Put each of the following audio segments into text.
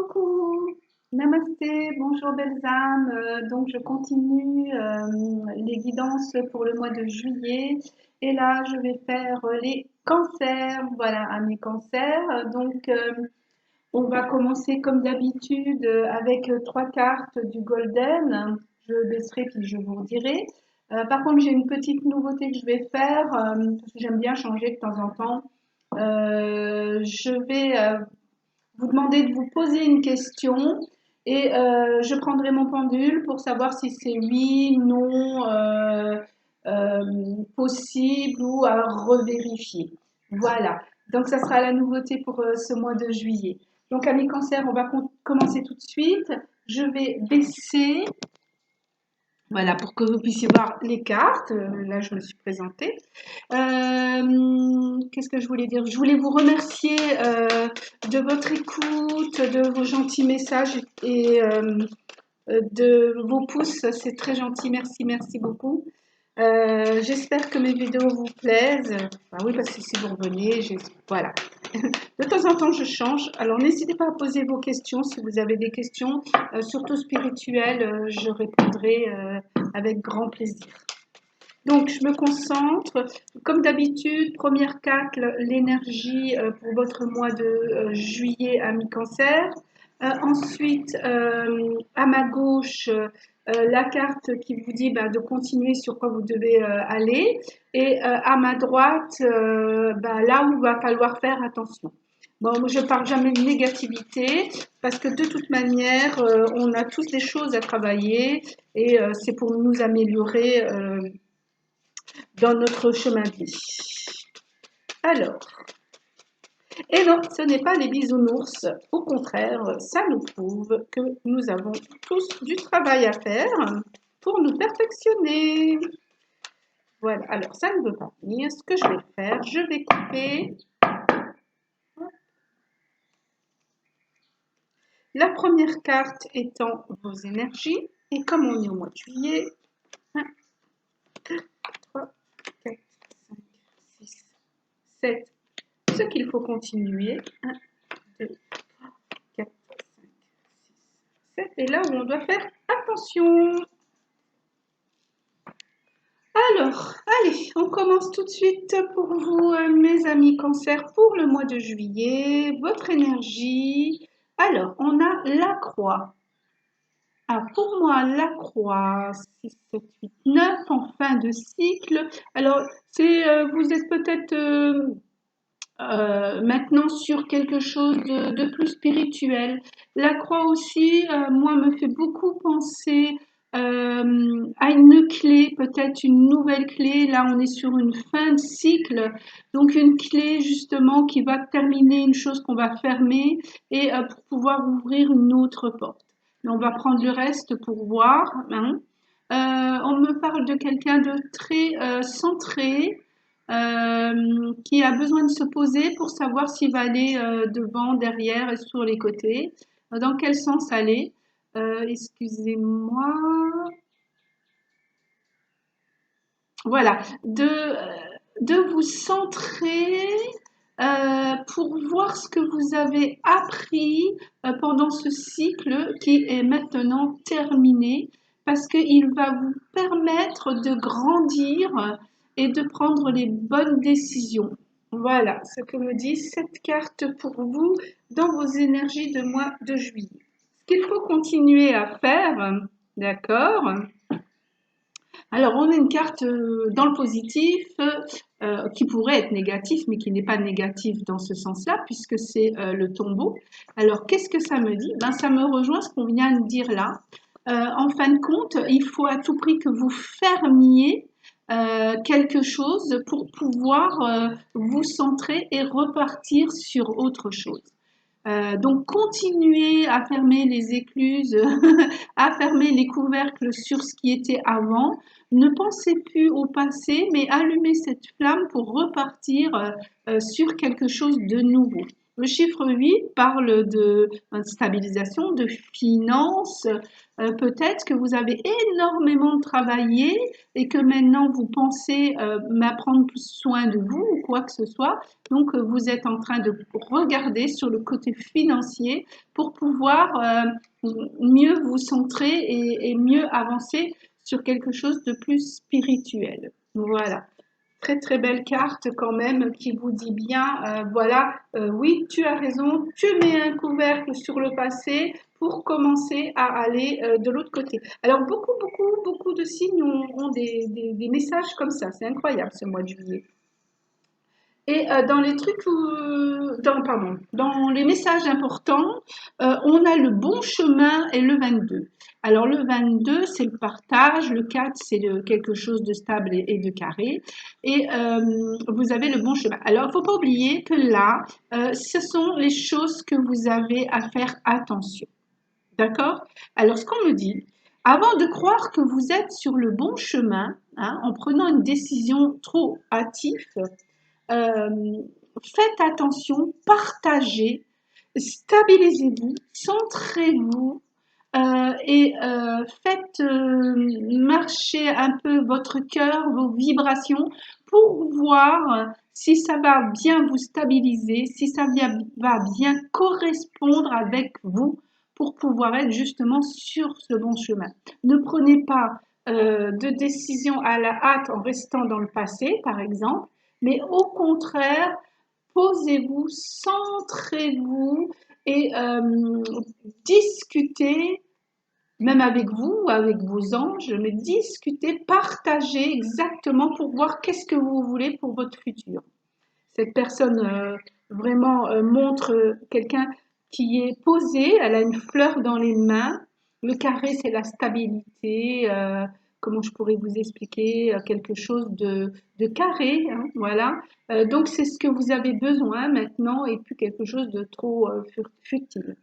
Coucou, namasté, bonjour belles âmes. Donc je continue les guidances pour le mois de juillet. Et là, je vais faire les cancers. Voilà, à mes cancers. On va commencer comme d'habitude avec trois cartes du Golden. Je baisserai puis je vous redirai. Par contre, j'ai une petite nouveauté que je vais faire parce que j'aime bien changer de temps en temps. Je vais vous demander de vous poser une question et je prendrai mon pendule pour savoir si c'est oui, non, euh, possible ou à revérifier. Voilà, donc ça sera la nouveauté pour ce mois de juillet. Donc amis cancer, on va commencer tout de suite. Je vais baisser, voilà, pour que vous puissiez voir les cartes. Là, je me suis présentée. Qu'est-ce que je voulais dire? Je voulais vous remercier de votre écoute, de vos gentils messages et de vos pouces. C'est très gentil. Merci, merci beaucoup. J'espère que mes vidéos vous plaisent. Ah oui, parce que si vous revenez, voilà. De temps en temps, je change. Alors, n'hésitez pas à poser vos questions. Si vous avez des questions, surtout spirituelles, je répondrai avec grand plaisir. Donc, je me concentre. Comme d'habitude, première carte, l'énergie pour votre mois de juillet à mi-cancer. Ensuite, à ma gauche, la carte qui vous dit de continuer sur quoi vous devez aller. Et à ma droite, là où il va falloir faire attention. Bon, je ne parle jamais de négativité parce que de toute manière, on a tous des choses à travailler et c'est pour nous améliorer dans notre chemin de vie. Alors, et non, ce n'est pas les bisounours. Au contraire, ça nous prouve que nous avons tous du travail à faire pour nous perfectionner. Voilà, alors ça ne veut pas venir. Ce que je vais faire, je vais couper. La première carte étant vos énergies. Et comme on est au mois de juillet, 1, 2, 3, 4, 5, 6, 7. Ce qu'il faut continuer. 1, 2, 3, 4, 5, 6, 7. Et là où on doit faire attention. Alors, allez, on commence tout de suite pour vous, mes amis cancer, pour le mois de juillet. Votre énergie. Alors, on a la croix. Ah, pour moi, la croix, 6, 7, 8, 9 en fin de cycle. Alors, vous êtes peut-être maintenant sur quelque chose de plus spirituel. La croix aussi, moi, me fait beaucoup penser à une clé, peut-être une nouvelle clé. Là, on est sur une fin de cycle, donc une clé justement qui va terminer une chose qu'on va fermer et pour pouvoir ouvrir une autre porte. Mais on va prendre le reste pour voir. Hein. On me parle de quelqu'un de très centré, qui a besoin de se poser pour savoir s'il va aller devant, derrière et sur les côtés. Dans quel sens aller? Excusez-moi. Voilà, de vous centrer pour voir ce que vous avez appris pendant ce cycle qui est maintenant terminé, parce qu'il va vous permettre de grandir et de prendre les bonnes décisions. Voilà ce que me dit cette carte pour vous dans vos énergies de mois de juillet. Ce qu'il faut continuer à faire, d'accord? Alors, on a une carte dans le positif qui pourrait être négatif, mais qui n'est pas négatif dans ce sens-là, puisque c'est le tombeau. Alors, qu'est-ce que ça me dit? Ça me rejoint ce qu'on vient de dire là. En fin de compte, il faut à tout prix que vous fermiez quelque chose pour pouvoir vous centrer et repartir sur autre chose. Donc, continuez à fermer les écluses, à fermer les couvercles sur ce qui était avant. Ne pensez plus au passé, mais allumez cette flamme pour repartir sur quelque chose de nouveau. Le chiffre 8 parle de stabilisation, de finances. Peut-être que vous avez énormément travaillé et que maintenant vous pensez prendre plus soin de vous ou quoi que ce soit. Donc, vous êtes en train de regarder sur le côté financier pour pouvoir mieux vous centrer et mieux avancer sur quelque chose de plus spirituel. Voilà. Très très belle carte quand même qui vous dit bien, voilà, oui, tu as raison, tu mets un couvercle sur le passé pour commencer à aller de l'autre côté. Alors beaucoup de signes ont des messages comme ça, c'est incroyable ce mois de juillet. Et dans les trucs, dans les messages importants, on a le bon chemin et le 22. Alors le 22, c'est le partage, le 4, c'est quelque chose de stable et de carré, et vous avez le bon chemin. Alors il ne faut pas oublier que là, ce sont les choses que vous avez à faire attention. D'accord? Alors ce qu'on me dit, avant de croire que vous êtes sur le bon chemin, hein, en prenant une décision trop hâtive, euh, faites attention, partagez, stabilisez-vous, centrez-vous et faites marcher un peu votre cœur, vos vibrations pour voir si ça va bien vous stabiliser, si ça va bien correspondre avec vous pour pouvoir être justement sur ce bon chemin. Ne prenez pas de décision à la hâte en restant dans le passé, par exemple, mais au contraire, posez-vous, centrez-vous et discutez, même avec vous, avec vos anges, mais discutez, partagez exactement pour voir qu'est-ce que vous voulez pour votre futur. Cette personne vraiment montre quelqu'un qui est posé, elle a une fleur dans les mains. Le carré, c'est la stabilité. Comment je pourrais vous expliquer quelque chose de carré, hein, voilà. Donc c'est ce que vous avez besoin maintenant et plus quelque chose de trop futile.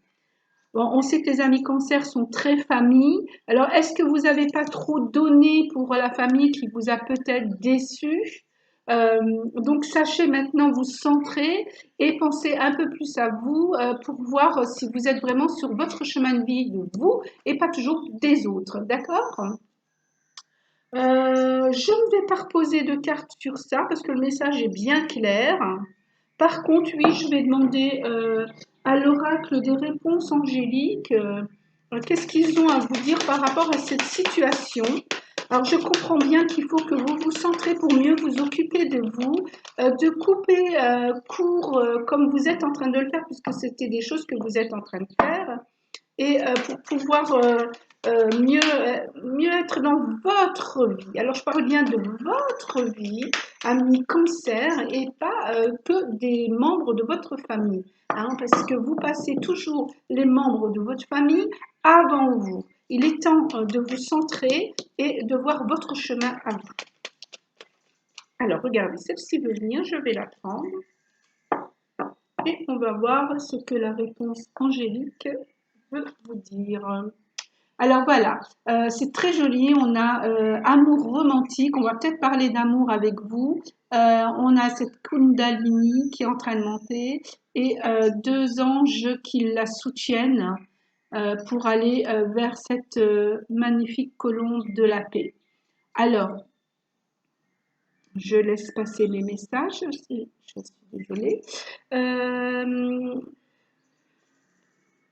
Bon, on sait que les amis cancer sont très famille. Alors, est-ce que vous n'avez pas trop donné pour la famille qui vous a peut-être déçu? Euh, donc, sachez maintenant vous centrer et pensez un peu plus à vous pour voir si vous êtes vraiment sur votre chemin de vie de vous et pas toujours des autres. D'accord? Je ne vais pas reposer de cartes sur ça parce que le message est bien clair. Par contre, oui, je vais demander à l'oracle des réponses angéliques. Qu'est-ce qu'ils ont à vous dire par rapport à cette situation? Alors, je comprends bien qu'il faut que vous vous centrez pour mieux vous occuper de vous, de couper court comme vous êtes en train de le faire, puisque c'était des choses que vous êtes en train de faire et pour pouvoir mieux être dans votre vie. Alors, je parle bien de votre vie, ami cancer, et pas que des membres de votre famille, hein, parce que vous passez toujours les membres de votre famille avant vous. Il est temps de vous centrer et de voir votre chemin à vous. Alors, regardez, celle-ci veut venir, je vais la prendre. Et on va voir ce que la réponse angélique veut vous dire. Alors voilà, c'est très joli. On a amour romantique. On va peut-être parler d'amour avec vous. On a cette Kundalini qui est en train de monter et deux anges qui la soutiennent pour aller vers cette magnifique colombe de la paix. Alors, je laisse passer mes messages. Je suis désolée.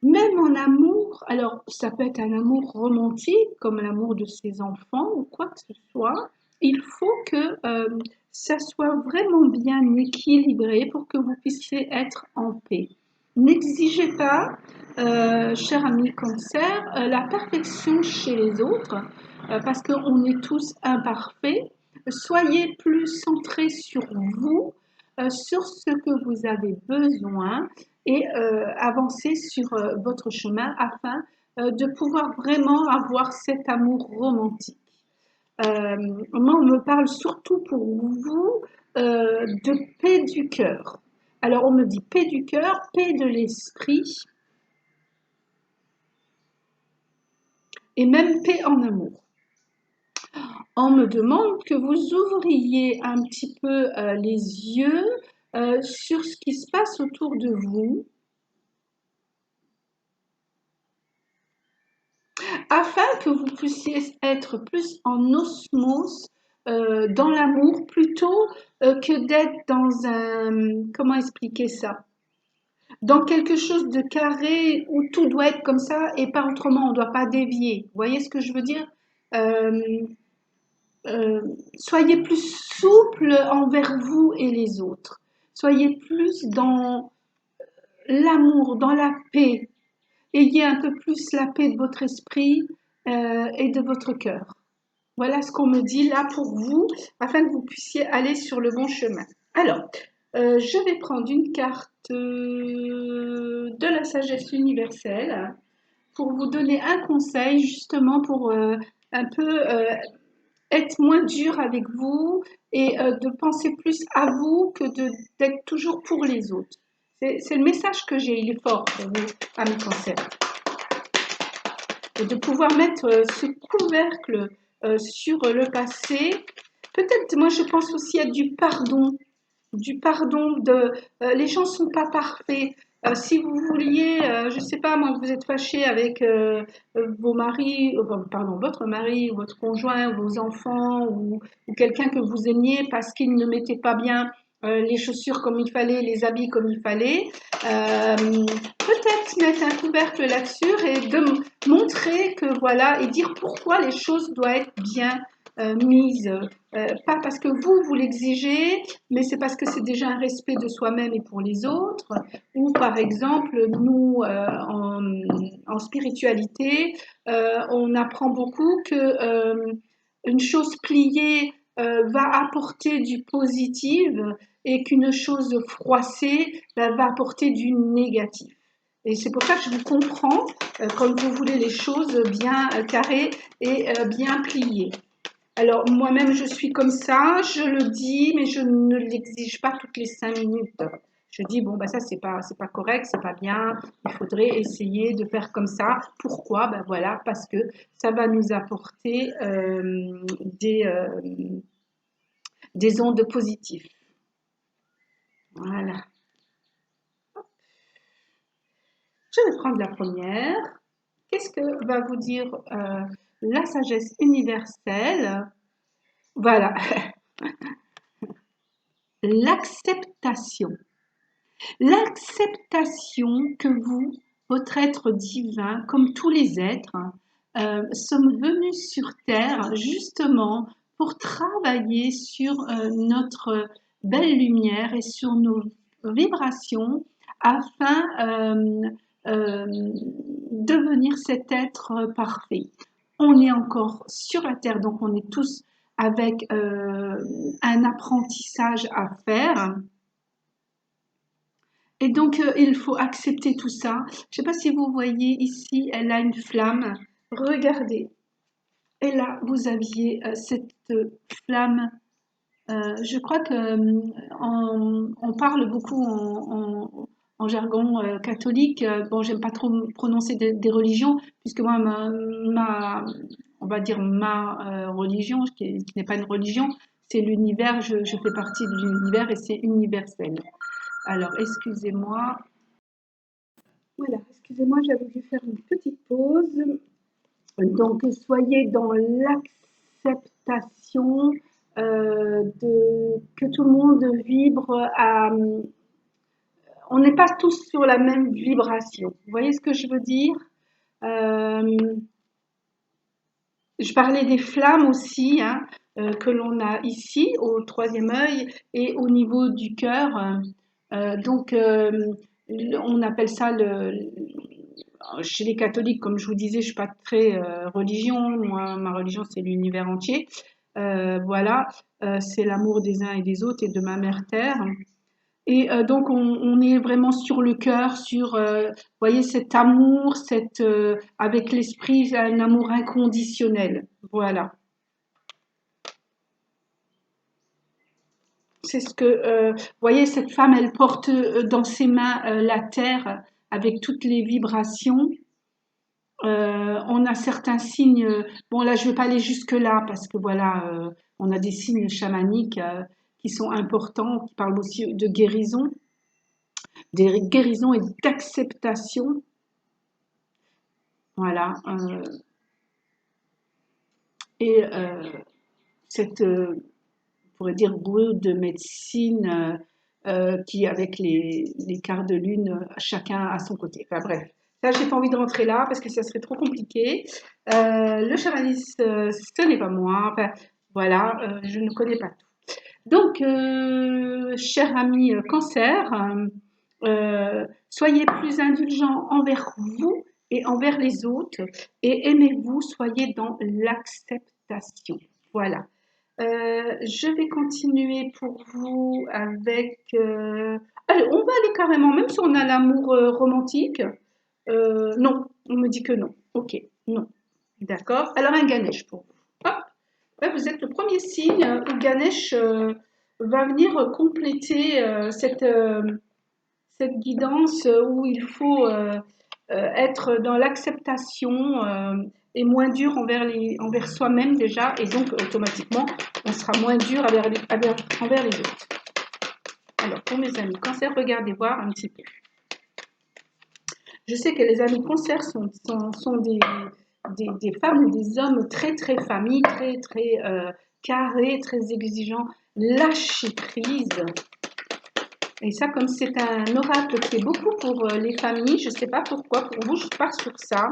Même en amour, alors ça peut être un amour romantique, comme l'amour de ses enfants ou quoi que ce soit, il faut que ça soit vraiment bien équilibré pour que vous puissiez être en paix. N'exigez pas, cher ami cancer, la perfection chez les autres, parce qu'on est tous imparfaits. Soyez plus centrés sur vous, sur ce que vous avez besoin et avancer sur votre chemin afin de pouvoir vraiment avoir cet amour romantique. Moi, on me parle surtout pour vous de paix du cœur. Alors, on me dit paix du cœur, paix de l'esprit et même paix en amour. On me demande que vous ouvriez un petit peu les yeux sur ce qui se passe autour de vous, afin que vous puissiez être plus en osmose dans l'amour plutôt que d'être dans un, comment expliquer ça? Dans quelque chose de carré où tout doit être comme ça et pas autrement, on ne doit pas dévier. Vous voyez ce que je veux dire? Euh, Soyez plus souple envers vous et les autres. Soyez plus dans l'amour, dans la paix. Ayez un peu plus la paix de votre esprit et de votre cœur. Voilà ce qu'on me dit là pour vous, afin que vous puissiez aller sur le bon chemin. Alors, je vais prendre une carte de la sagesse universelle pour vous donner un conseil justement pour un peu être moins dur avec vous et de penser plus à vous que d'être toujours pour les autres. C'est le message que j'ai, il est fort pour vous, à mes cancers. Et de pouvoir mettre ce couvercle sur le passé. Peut-être, moi, je pense aussi à du pardon. Du pardon. Les gens ne sont pas parfaits. Si vous vouliez, je ne sais pas, moi, vous êtes fâché avec vos maris, pardon, votre mari, votre conjoint, vos enfants ou quelqu'un que vous aimiez parce qu'il ne mettait pas bien les chaussures comme il fallait, les habits comme il fallait. Peut-être mettre un couvercle là-dessus et de montrer que voilà, et dire pourquoi les choses doivent être bien mises. Pas parce que vous l'exigez, mais c'est parce que c'est déjà un respect de soi-même et pour les autres. Ou par exemple, nous, en spiritualité, on apprend beaucoup que une chose pliée va apporter du positif et qu'une chose froissée va apporter du négatif. Et c'est pour ça que je vous comprends quand vous voulez les choses bien carrées et bien pliées. Alors moi-même je suis comme ça, je le dis, mais je ne l'exige pas toutes les 5 minutes. Je dis bon bah ça c'est pas correct, c'est pas bien, il faudrait essayer de faire comme ça. Pourquoi? Ben voilà, parce que ça va nous apporter des ondes positives. Voilà. Je vais prendre la première. Qu'est-ce que va vous dire la sagesse universelle? Voilà, l'acceptation. L'acceptation que vous, votre être divin, comme tous les êtres, sommes venus sur Terre justement pour travailler sur notre belle lumière et sur nos vibrations afin de devenir cet être parfait. On est encore sur la Terre, donc on est tous avec un apprentissage à faire. Et donc, il faut accepter tout ça. Je ne sais pas si vous voyez ici, elle a une flamme. Regardez. Et là, vous aviez cette flamme. Je crois que on parle beaucoup en jargon catholique. Bon, j'aime pas trop prononcer des religions, puisque moi, on va dire ma religion, qui n'est pas une religion, c'est l'univers. Je fais partie de l'univers et c'est universel. Alors, excusez-moi. Voilà, excusez-moi, j'avais voulu faire une petite pause. Donc, soyez dans l'acceptation que tout le monde vibre à. On n'est pas tous sur la même vibration. Vous voyez ce que je veux dire? Euh, je parlais des flammes aussi, hein, que l'on a ici, au troisième œil et au niveau du cœur. Donc, on appelle ça chez les catholiques, comme je vous disais, je suis pas très religion. Moi, ma religion, c'est l'univers entier. Voilà, c'est l'amour des uns et des autres et de ma mère terre. Et donc, on est vraiment sur le cœur, sur, voyez, cet amour, avec l'esprit, un amour inconditionnel. Voilà. C'est ce que, voyez, cette femme, elle porte dans ses mains la terre avec toutes les vibrations. On a certains signes. Bon, là, je ne vais pas aller jusque-là parce que voilà, on a des signes chamaniques qui sont importants, qui parlent aussi de guérison, des guérisons et d'acceptation. Voilà. Et cette, on pourrait dire, bourreau de médecine qui, avec les quarts de lune, chacun à son côté. Enfin bref, là, j'ai pas envie de rentrer là parce que ça serait trop compliqué. Le chamanisme, ce n'est pas moi. Enfin, voilà, je ne connais pas tout. Donc, cher ami cancer, soyez plus indulgents envers vous et envers les autres et aimez-vous, soyez dans l'acceptation. Voilà. Je vais continuer pour vous avec... allez, on va aller carrément, même si on a l'amour romantique. Non, on me dit que non. Ok, non. D'accord. Alors un Ganesh pour vous. Hop. Ouais, vous êtes le premier signe où Ganesh va venir compléter cette guidance où il faut être dans l'acceptation et moins dur envers soi-même déjà, et donc automatiquement, on sera moins dur envers les autres. Alors, pour mes amis cancer, regardez voir un petit peu. Je sais que les amis cancer sont des femmes ou des hommes très, très familles, très, très carrés, très exigeants. Lâchez prise. Et ça, comme c'est un oracle qui est beaucoup pour les familles, je ne sais pas pourquoi, pour vous, je pars sur ça.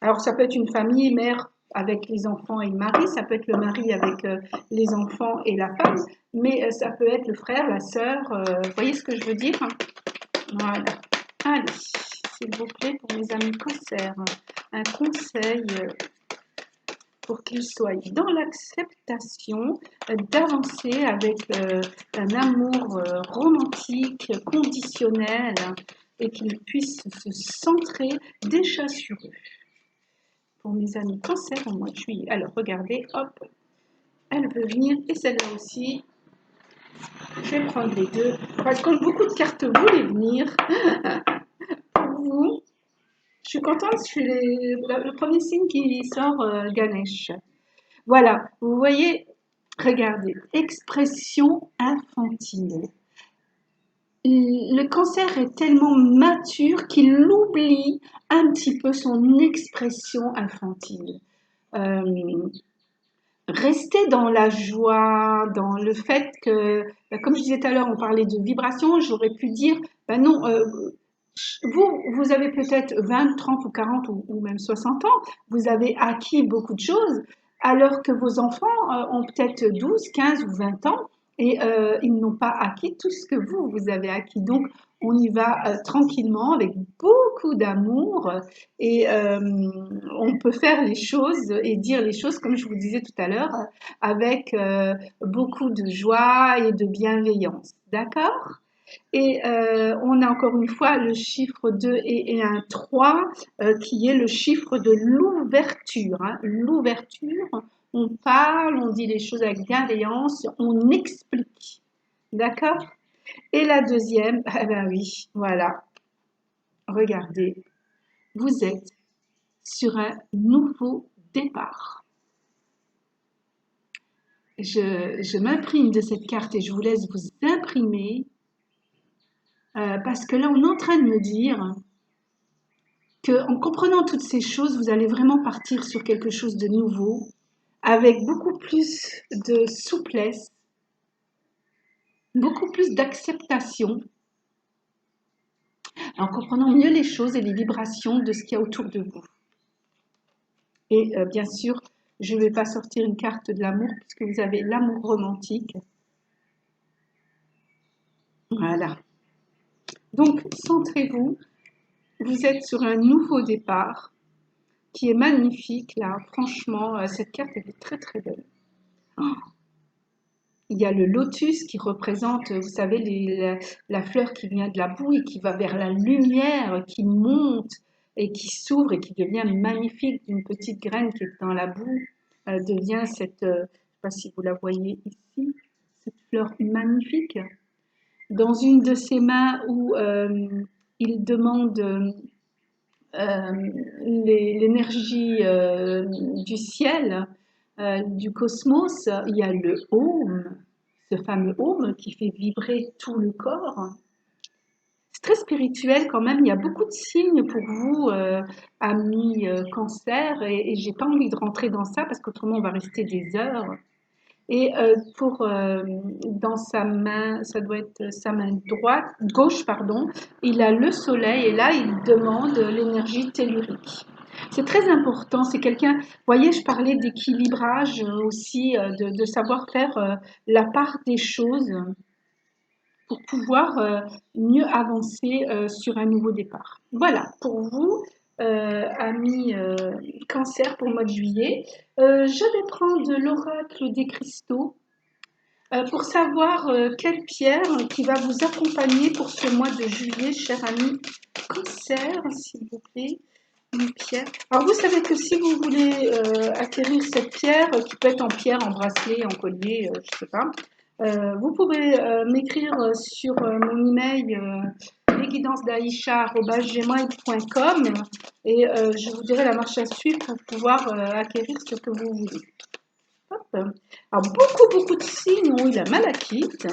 Alors, ça peut être une famille, mère avec les enfants et le mari, ça peut être le mari avec les enfants et la femme, mais ça peut être le frère, la sœur, vous voyez ce que je veux dire? Voilà. Allez, s'il vous plaît, pour mes amis cancer, un conseil pour qu'ils soient dans l'acceptation d'avancer avec un amour romantique, conditionnel, et qu'ils puissent se centrer déjà sur eux. Pour mes amis cancer au mois de juillet. Alors, regardez, hop, elle veut venir, et celle-là aussi. Je vais prendre les deux, parce que beaucoup de cartes voulaient venir. Pour vous, je suis contente, je suis le premier signe qui sort Ganesh. Voilà, vous voyez, regardez, expression infantile. Le cancer est tellement mature qu'il oublie un petit peu son expression infantile. Rester dans la joie, dans le fait que, comme je disais tout à l'heure, on parlait de vibration, j'aurais pu dire, ben non, vous avez peut-être 20, 30 ou 40 ou même 60 ans, vous avez acquis beaucoup de choses, alors que vos enfants ont peut-être 12, 15 ou 20 ans et ils n'ont pas acquis tout ce que vous avez acquis. Donc, on y va tranquillement avec beaucoup d'amour et on peut faire les choses et dire les choses, comme je vous disais tout à l'heure, avec beaucoup de joie et de bienveillance. D'accord? Et on a encore une fois le chiffre 2 et un 3 qui est le chiffre de l'ouverture. Hein. L'ouverture, on parle, on dit les choses avec bienveillance, on explique. D'accord? Et la deuxième, eh ben oui, voilà. Regardez, vous êtes sur un nouveau départ. Je m'imprime de cette carte et je vous laisse vous imprimer parce que là, on est en train de me dire qu'en comprenant toutes ces choses, vous allez vraiment partir sur quelque chose de nouveau, avec beaucoup plus de souplesse, beaucoup plus d'acceptation, en comprenant mieux les choses et les vibrations de ce qu'il y a autour de vous. Et bien sûr, je ne vais pas sortir une carte de l'amour, puisque vous avez l'amour romantique. Voilà. Donc, centrez-vous. Vous êtes sur un nouveau départ qui est magnifique, là. Franchement, cette carte, elle est très, très belle. Oh, il y a le lotus qui représente, vous savez, la fleur qui vient de la boue et qui va vers la lumière, qui monte et qui s'ouvre et qui devient magnifique d'une petite graine qui est dans la boue, devient cette, je ne sais pas si vous la voyez ici, cette fleur magnifique. Dans une de ses mains où il demande l'énergie du ciel, du cosmos, il y a le Om. ce fameux home qui fait vibrer tout le corps. C'est très spirituel quand même, il y a beaucoup de signes pour vous, amis cancer, et j'ai pas envie de rentrer dans ça parce qu'autrement on va rester des heures. Et dans sa main, ça doit être sa main gauche, pardon, il a le soleil et là il demande l'énergie tellurique. C'est très important, c'est quelqu'un, vous voyez, je parlais d'équilibrage aussi, de savoir faire la part des choses pour pouvoir mieux avancer sur un nouveau départ. Voilà, pour vous, amis cancer pour le mois de juillet, je vais prendre l'oracle des cristaux pour savoir quelle pierre qui va vous accompagner pour ce mois de juillet, cher ami cancer, s'il vous plaît. Une pierre. Alors vous savez que si vous voulez acquérir cette pierre, qui peut être en pierre, en bracelet, en collier, je ne sais pas, vous pouvez m'écrire sur mon email lesguidancesdaïcha@gmail.com et je vous dirai la marche à suivre pour pouvoir acquérir ce que vous voulez. Hop. Alors beaucoup de signes ont eu la malachite,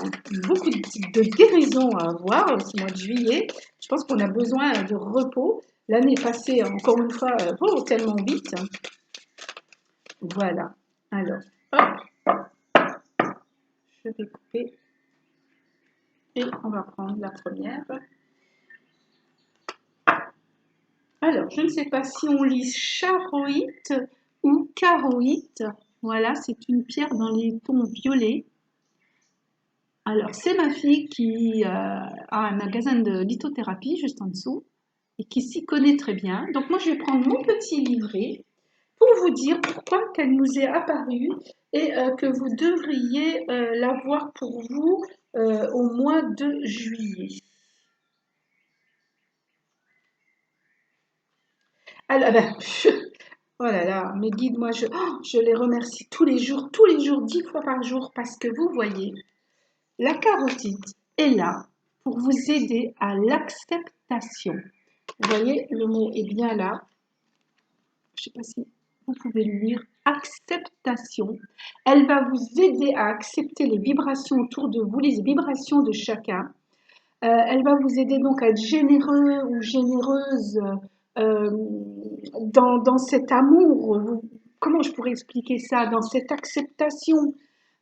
beaucoup de guérisons à avoir ce mois de juillet. Je pense qu'on a besoin de repos. L'année passée, encore une fois, tellement vite. Voilà. Alors, hop, je vais couper. Et on va prendre la première. Alors, je ne sais pas si on lit charoïte ou caroïte. Voilà, c'est une pierre dans les tons violets. Alors, c'est ma fille qui a un magasin de lithothérapie juste en dessous et qui s'y connaît très bien. Donc, moi, je vais prendre mon petit livret pour vous dire pourquoi qu'elle nous est apparue et que vous devriez l'avoir pour vous au mois de juillet. Alors, ben, oh là là, mes guides, moi, je les remercie tous les jours, 10 fois par jour, parce que vous voyez, la carotide est là pour vous aider à l'acceptation. Vous voyez, le mot est bien là. Je ne sais pas si vous pouvez le lire. Acceptation. Elle va vous aider à accepter les vibrations autour de vous, les vibrations de chacun. Elle va vous aider donc à être généreux ou généreuse euh, dans cet amour. Comment je pourrais expliquer ça? Dans cette acceptation.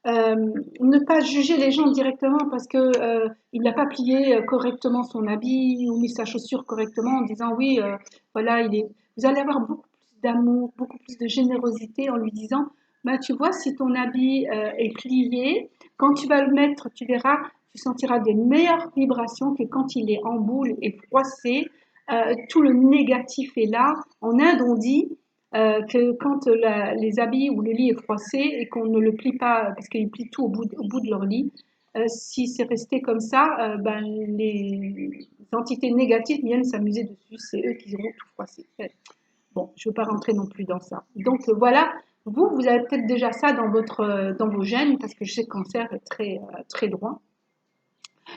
Ne pas juger les gens directement parce que il n'a pas plié correctement son habit ou mis sa chaussure correctement en disant oui, voilà, vous allez avoir beaucoup plus d'amour, beaucoup plus de générosité en lui disant, bah, tu vois, si ton habit est plié, quand tu vas le mettre, tu verras, tu sentiras des meilleures vibrations que quand il est en boule et froissé. Tout le négatif est là. En Inde, on dit que quand les habits ou le lit est froissé et qu'on ne le plie pas, parce qu'ils plient tout au bout de leur lit, si c'est resté comme ça, ben, les entités négatives viennent s'amuser dessus, c'est eux qui auront tout froissé. Bon, je ne veux pas rentrer non plus dans ça. Donc voilà, vous avez peut-être déjà ça dans vos gènes, parce que je sais que le cancer est très droit.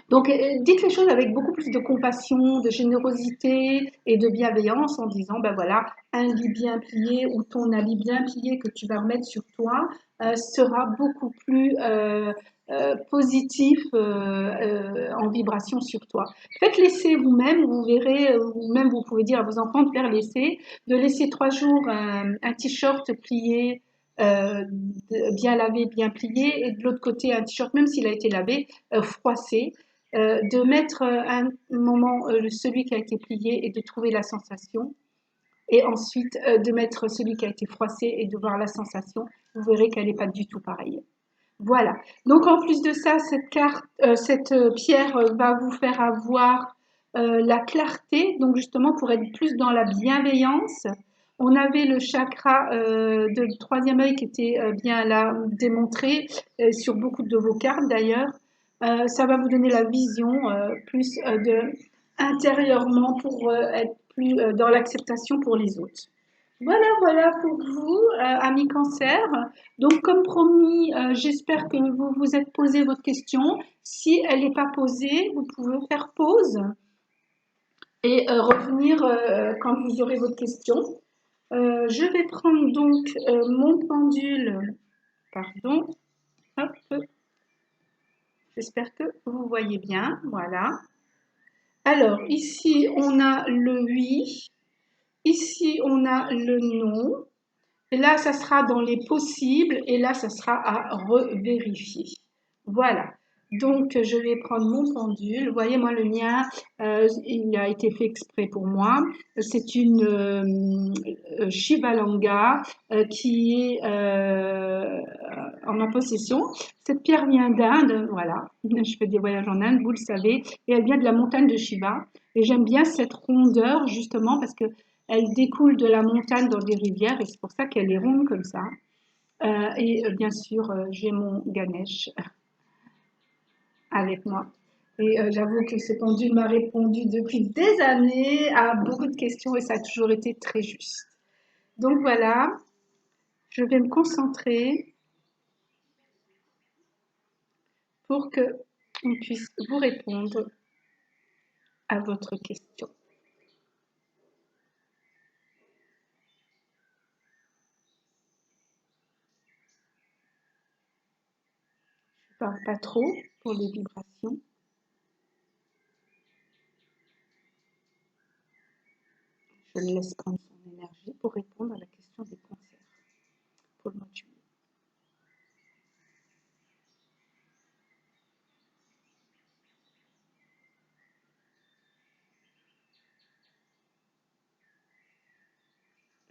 Donc, dites les choses avec beaucoup plus de compassion, de générosité et de bienveillance en disant, ben voilà, un lit bien plié ou ton habit bien plié que tu vas remettre sur toi sera beaucoup plus positif en vibration sur toi. Faites l'essai vous-même, vous verrez, ou même vous pouvez dire à vos enfants de faire l'essai, de laisser 3 jours un t-shirt plié, bien lavé, bien plié, et de l'autre côté un t-shirt, même s'il a été lavé, froissé, de mettre un moment celui qui a été plié et de trouver la sensation, et ensuite de mettre celui qui a été froissé et de voir la sensation. Vous verrez qu'elle n'est pas du tout pareille. Voilà. Donc en plus de ça, cette pierre va vous faire avoir la clarté, donc justement pour être plus dans la bienveillance. On avait le chakra de troisième œil qui était bien là démontré sur beaucoup de vos cartes d'ailleurs. Ça va vous donner la vision plus de intérieurement pour être plus dans l'acceptation pour les autres. Voilà pour vous, amis cancer. Donc, comme promis, j'espère que vous vous êtes posé votre question. Si elle n'est pas posée, vous pouvez faire pause et revenir quand vous aurez votre question. Je vais prendre donc mon pendule. Pardon. Hop. J'espère que vous voyez bien. Voilà. Alors, ici, on a le oui. Ici, on a le non. Et là, ça sera dans les possibles et là, ça sera à revérifier. Voilà. Donc, je vais prendre mon pendule. Vous voyez, moi, le mien, il a été fait exprès pour moi. C'est une Shivalanga qui est en ma possession. Cette pierre vient d'Inde, voilà. Je fais des voyages en Inde, vous le savez, et elle vient de la montagne de Shiva. Et j'aime bien cette rondeur, justement, parce que elle découle de la montagne dans des rivières et c'est pour ça qu'elle est ronde comme ça. Bien sûr, j'ai mon Ganesh avec moi. Et j'avoue que ce pendule m'a répondu depuis des années à beaucoup de questions et ça a toujours été très juste. Donc voilà, je vais me concentrer pour que on puisse vous répondre à votre question. Je ne parle pas trop pour les vibrations. Je le laisse prendre son énergie pour répondre à la question des cancers pour le mois de juillet.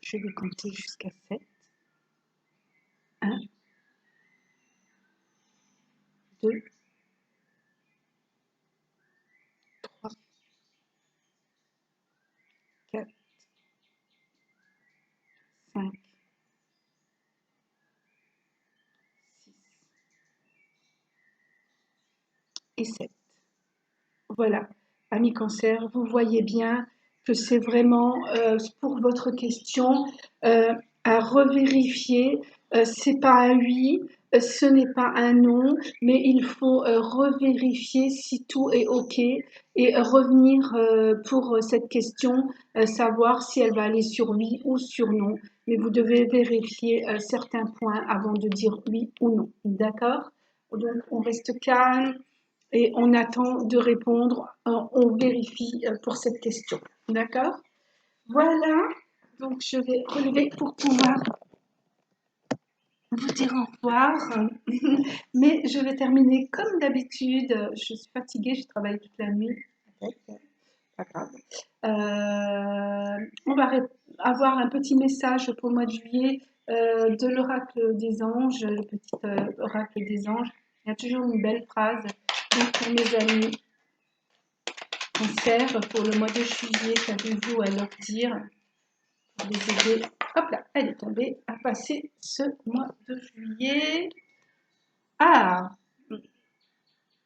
Je vais compter jusqu'à 7. 1, 2, 3, 4, 5, 6 et 7. Voilà, amis cancer, vous voyez bien que c'est vraiment pour votre question à revérifier. C'est pas un oui, ce n'est pas un non, mais il faut revérifier si tout est OK et revenir pour cette question, savoir si elle va aller sur oui ou sur non. Mais vous devez vérifier certains points avant de dire oui ou non. D'accord? Donc on reste calme et on attend de répondre, on vérifie pour cette question. D'accord? Voilà, donc je vais relever pour pouvoir vous dire au revoir. Mais je vais terminer comme d'habitude. Je suis fatiguée, j'ai travaillé toute la nuit. Pas grave. On va avoir un petit message pour le mois de juillet de l'oracle des anges, le petit oracle des anges. Il y a toujours une belle phrase. Donc pour mes amis cancer, pour le mois de juillet, qu'avez-vous à leur dire pour les aider? Hop là, elle est tombée à passer ce mois de juillet. Ah,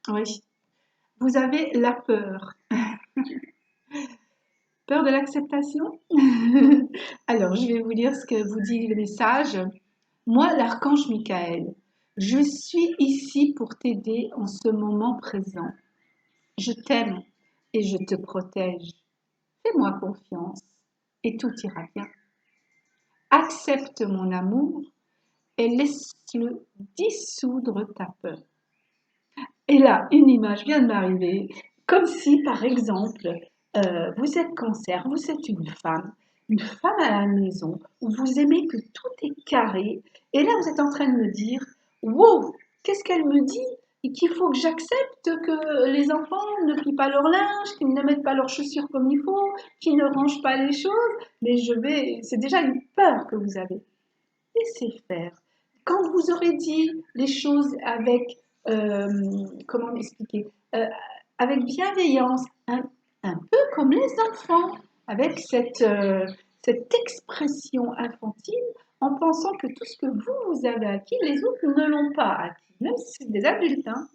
oui, vous avez la peur. Peur de l'acceptation? Alors, je vais vous lire ce que vous dit le message. Moi, l'archange Michael, je suis ici pour t'aider en ce moment présent. Je t'aime et je te protège. Fais-moi confiance et tout ira bien. Accepte mon amour et laisse-le dissoudre ta peur. Et là, une image vient de m'arriver, comme si, par exemple, vous êtes cancer, vous êtes une femme à la maison, où vous aimez que tout est carré, et là, vous êtes en train de me dire, wow, qu'est-ce qu'elle me dit? Et qu'il faut que j'accepte que les enfants ne plient pas leur linge, qu'ils ne mettent pas leurs chaussures comme il faut, qu'ils ne rangent pas les choses, mais c'est déjà une peur que vous avez. Laissez faire. Quand vous aurez dit les choses avec, comment m'expliquer, avec bienveillance, un peu comme les enfants, avec cette expression infantile, en pensant que tout ce que vous avez acquis, les autres ne l'ont pas acquis, même si c'est des adultes. Hein.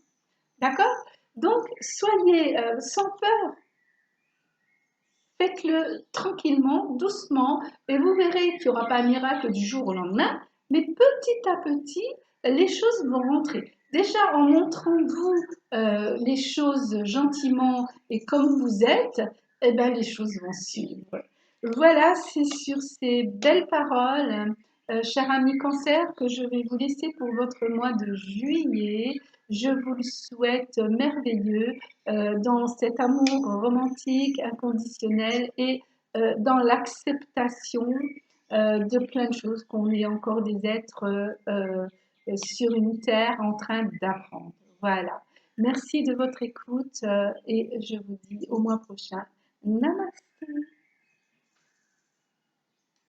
D'accord? Donc, soyez sans peur, faites-le tranquillement, doucement, et vous verrez qu'il n'y aura pas un miracle du jour au lendemain, mais petit à petit, les choses vont rentrer. Déjà, en montrant vous les choses gentiment et comme vous êtes, les choses vont suivre. Voilà, c'est sur ces belles paroles Cher ami Cancer, que je vais vous laisser pour votre mois de juillet. Je vous le souhaite merveilleux dans cet amour romantique, inconditionnel et dans l'acceptation de plein de choses, qu'on est encore des êtres sur une terre en train d'apprendre. Voilà. Merci de votre écoute et je vous dis au mois prochain. Namaste.